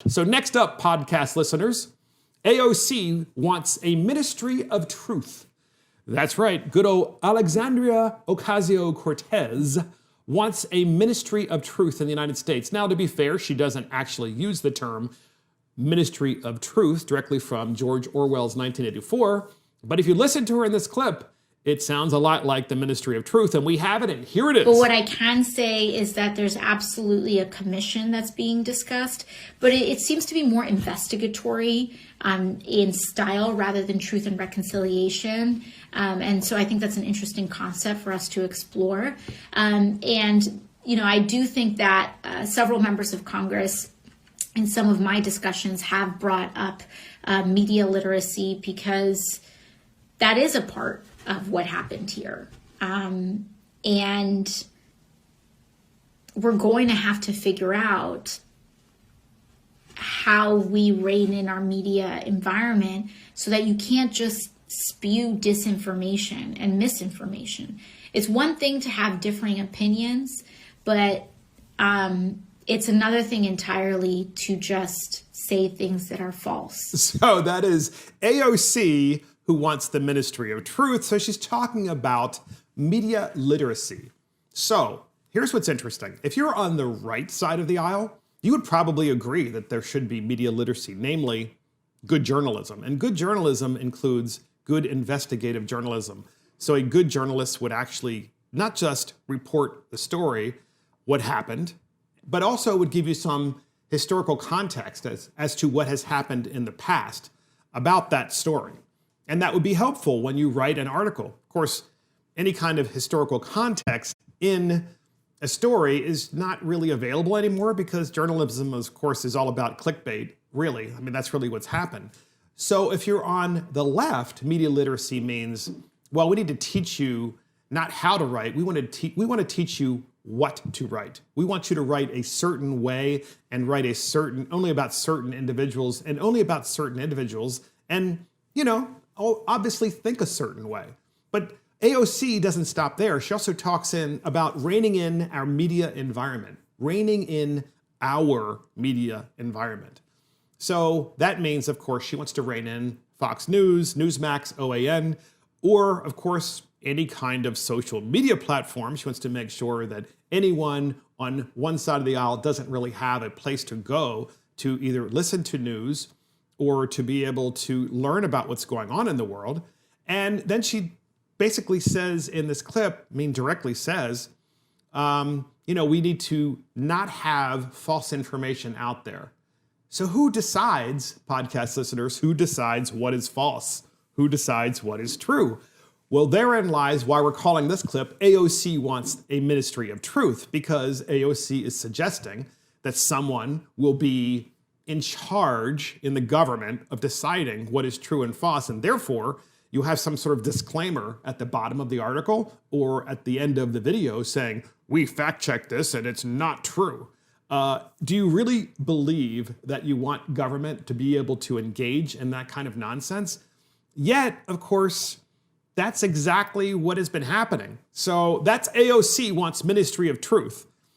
So next up, podcast listeners, AOC wants a ministry of truth. That's right, good old Alexandria Ocasio-Cortez wants a ministry of truth in the United States. Now, to be fair, she doesn't actually use the term ministry of truth directly from George Orwell's 1984, but if you listen to her in this clip, it sounds a lot like the Ministry of Truth, and we have it, and here it is. But what I can say is that there's absolutely a commission that's being discussed, but it seems to be more investigatory in style rather than truth and reconciliation. And so I think that's an interesting concept for us to explore. And, you know, I do think that several members of Congress in some of my discussions have brought up media literacy because that is a part of what happened here. And we're going to have to figure out how we rein in our media environment so that you can't just spew disinformation and misinformation. It's one thing to have differing opinions, but it's another thing entirely to just say things that are false. So that is AOC, who wants the Ministry of Truth. So she's talking about media literacy. So here's what's interesting. If you're on the right side of the aisle, you would probably agree that there should be media literacy, namely good journalism. And good journalism includes good investigative journalism. So a good journalist would actually not just report the story, what happened, but also would give you some historical context as to what has happened in the past about that story. And that would be helpful when you write an article. Of course, any kind of historical context in a story is not really available anymore because journalism, of course, is all about clickbait, really. I mean, that's really what's happened. So if you're on the left, media literacy means, well, we need to teach you not how to write. We want to teach you what to write. We want you to write a certain way and write only about certain individuals and only about certain individuals. And, you know, obviously think a certain way. But AOC doesn't stop there. She also talks about reining in our media environment, reining in our media environment. So that means, of course, she wants to rein in Fox News, Newsmax, OAN, or, of course, any kind of social media platform. She wants to make sure that anyone on one side of the aisle doesn't really have a place to go to either listen to news or to be able to learn about what's going on in the world. And then she basically says in this clip, directly says, you know, we need to not have false information out there. So who decides, podcast listeners, who decides what is false? Who decides what is true? Well, therein lies why we're calling this clip AOC wants a ministry of truth, because AOC is suggesting that someone will be in charge in the government of deciding what is true and false. And therefore, you have some sort of disclaimer at the bottom of the article or at the end of the video saying, we fact checked this and it's not true. Do you really believe that you want government to be able to engage in that kind of nonsense? Yet, of course, that's exactly what has been happening. So that's AOC wants ministry of truth.